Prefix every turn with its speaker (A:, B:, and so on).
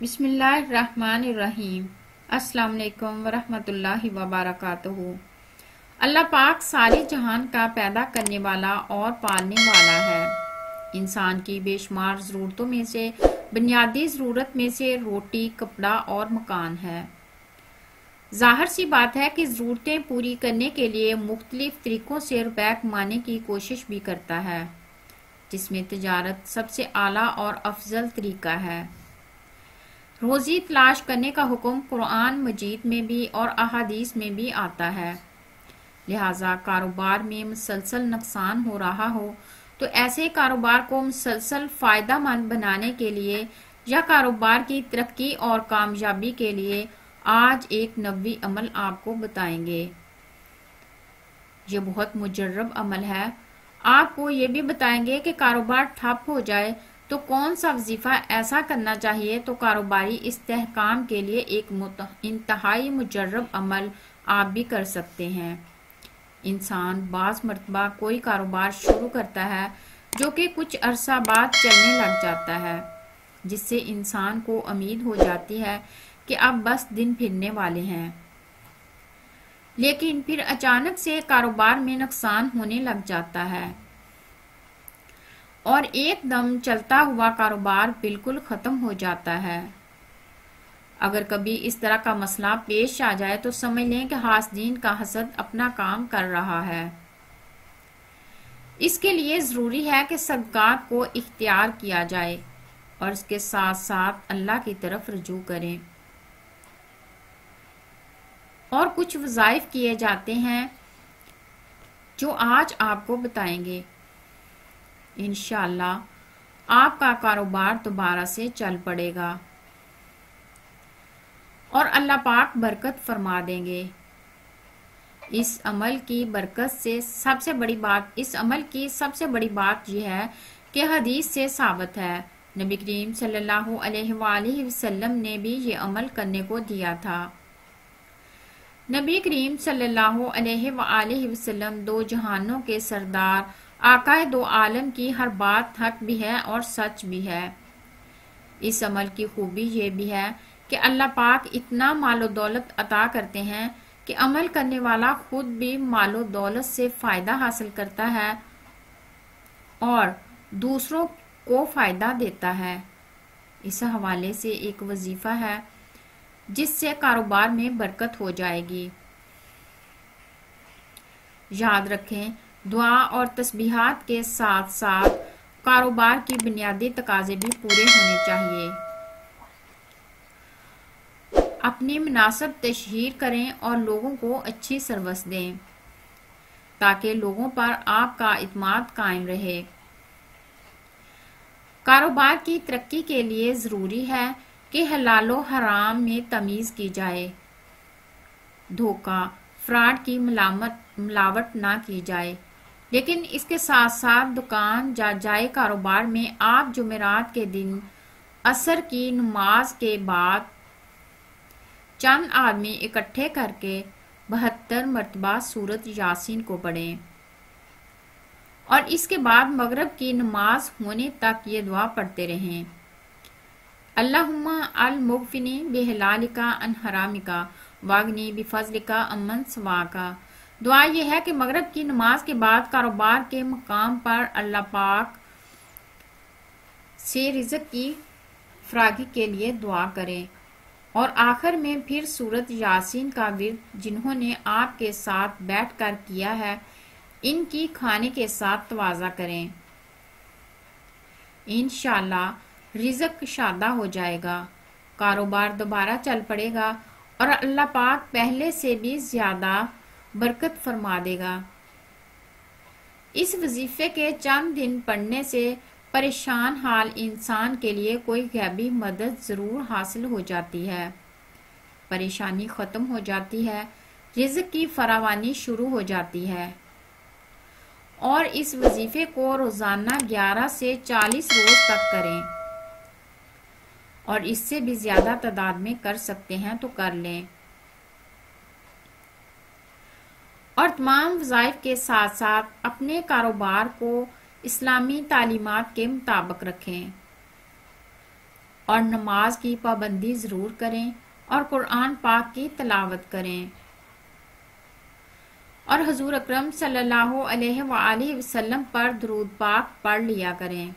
A: بسم اللہ الرحمن الرحیم۔ السلام علیکم ورحمۃ اللہ وبرکاتہ۔ اللہ پاک سارے جہان کا پیدا کرنے والا اور پالنے والا ہے۔ انسان کی بے شمار ضرورتوں میں سے بنیادی ضرورت میں سے روٹی، کپڑا اور مکان ہے۔ ظاہر سی بات ہے کہ ضرورتیں پوری کرنے کے لیے مختلف طریقوں سے روپے کمانے کی کوشش بھی کرتا ہے، جس میں تجارت سب سے اعلیٰ اور افضل طریقہ ہے۔ روزی تلاش کرنے کا حکم قرآن مجید میں بھی اور احادیث میں بھی آتا ہے۔ لہٰذا کاروبار میں مسلسل نقصان ہو رہا ہو تو ایسے کاروبار کو مسلسل فائدہ مند بنانے کے لیے یا کاروبار کی ترقی اور کامیابی کے لیے آج ایک نبوی عمل آپ کو بتائیں گے۔ یہ بہت مجرب عمل ہے۔ آپ کو یہ بھی بتائیں گے کہ کاروبار ٹھپ ہو جائے تو کون سا وظیفہ ایسا کرنا چاہیے تو کاروباری استحکام کے لیے ایک انتہائی مجرب عمل آپ بھی کر سکتے ہیں۔ انسان بعض مرتبہ کوئی کاروبار شروع کرتا ہے جو کہ کچھ عرصہ بعد چلنے لگ جاتا ہے، جس سے انسان کو امید ہو جاتی ہے کہ اب بس دن پھرنے والے ہیں، لیکن پھر اچانک سے کاروبار میں نقصان ہونے لگ جاتا ہے اور ایک دم چلتا ہوا کاروبار بالکل ختم ہو جاتا ہے۔ اگر کبھی اس طرح کا مسئلہ پیش آ جائے تو سمجھ لیں کہ حاسدین کا حسد اپنا کام کر رہا ہے۔ اس کے لیے ضروری ہے کہ صدقات کو اختیار کیا جائے اور اس کے ساتھ ساتھ اللہ کی طرف رجوع کریں۔ اور کچھ وظائف کیے جاتے ہیں جو آج آپ کو بتائیں گے۔ انشاءاللہ آپ کا کاروبار دوبارہ سے چل پڑے گا اور اللہ پاک برکت فرما دیں گے۔ اس عمل کی برکت سے سب سے بڑی بات یہ ہے کہ حدیث سے ثابت ہے، نبی کریم صلی اللہ علیہ وآلہ وسلم نے بھی یہ عمل کرنے کو دیا تھا۔ نبی کریم صلی اللہ علیہ وآلہ وسلم دو جہانوں کے سردار، آقائے دو عالم کی ہر بات حق بھی ہے اور سچ بھی ہے۔ اس عمل کی خوبی یہ بھی ہے کہ اللہ پاک اتنا مال و دولت عطا کرتے ہیں کہ عمل کرنے والا خود بھی مال و دولت سے فائدہ حاصل کرتا ہے اور دوسروں کو فائدہ دیتا ہے۔ اس حوالے سے ایک وظیفہ ہے جس سے کاروبار میں برکت ہو جائے گی۔ یاد رکھیں، دعا اور تسبیحات کے ساتھ ساتھ کاروبار کی بنیادی تقاضے بھی پورے ہونے چاہیے۔ اپنی مناسب تشہیر کریں اور لوگوں کو اچھی سروس دیں تاکہ لوگوں پر آپ کا اعتماد قائم رہے۔ کاروبار کی ترقی کے لیے ضروری ہے کہ حلال و حرام میں تمیز کی جائے، دھوکہ، فراڈ کی ملاوٹ نہ کی جائے، لیکن اس کے ساتھ ساتھ دکان یا جائے کاروبار میں آپ جمعرات کے دن عصر کی نماز کے بعد چند آدمی اکٹھے کر کے 72 مرتبہ سورۃ یاسین کو پڑھیں اور اس کے بعد مغرب کی نماز ہونے تک یہ دعا پڑھتے رہیں۔ اللہم المغفنی بحلالک عن حرامک واغنی بفضلک عمن سواک۔ دعا یہ ہے کہ مغرب کی نماز کے بعد کاروبار کے مقام پر اللہ پاک سے رزق کی فراگی کے لیے دعا کریں اور آخر میں پھر سورۃ یاسین کا ورد جنہوں نے آپ کے ساتھ بیٹھ کر کیا ہے ان کی کھانے کے ساتھ تواضع کریں۔ انشاءاللہ رزق کشادہ ہو جائے گا، کاروبار دوبارہ چل پڑے گا اور اللہ پاک پہلے سے بھی زیادہ برکت فرما دے گا۔ اس وظیفے کے چند دن پڑھنے سے پریشان حال انسان کے لیے کوئی غیبی مدد ضرور حاصل ہو جاتی ہے، پریشانی ختم ہو جاتی ہے، رزق کی فراوانی شروع ہو جاتی ہے۔ اور اس وظیفے کو روزانہ 11 سے 40 روز تک کریں اور اس سے بھی زیادہ تعداد میں کر سکتے ہیں تو کر لیں، اور تمام وظائف کے ساتھ ساتھ اپنے کاروبار کو اسلامی تعلیمات کے مطابق رکھیں اور نماز کی پابندی ضرور کریں اور قرآن پاک کی تلاوت کریں، اور حضور اکرم صلی اللہ علیہ وآلہ وسلم پر درود پاک پڑھ لیا کریں۔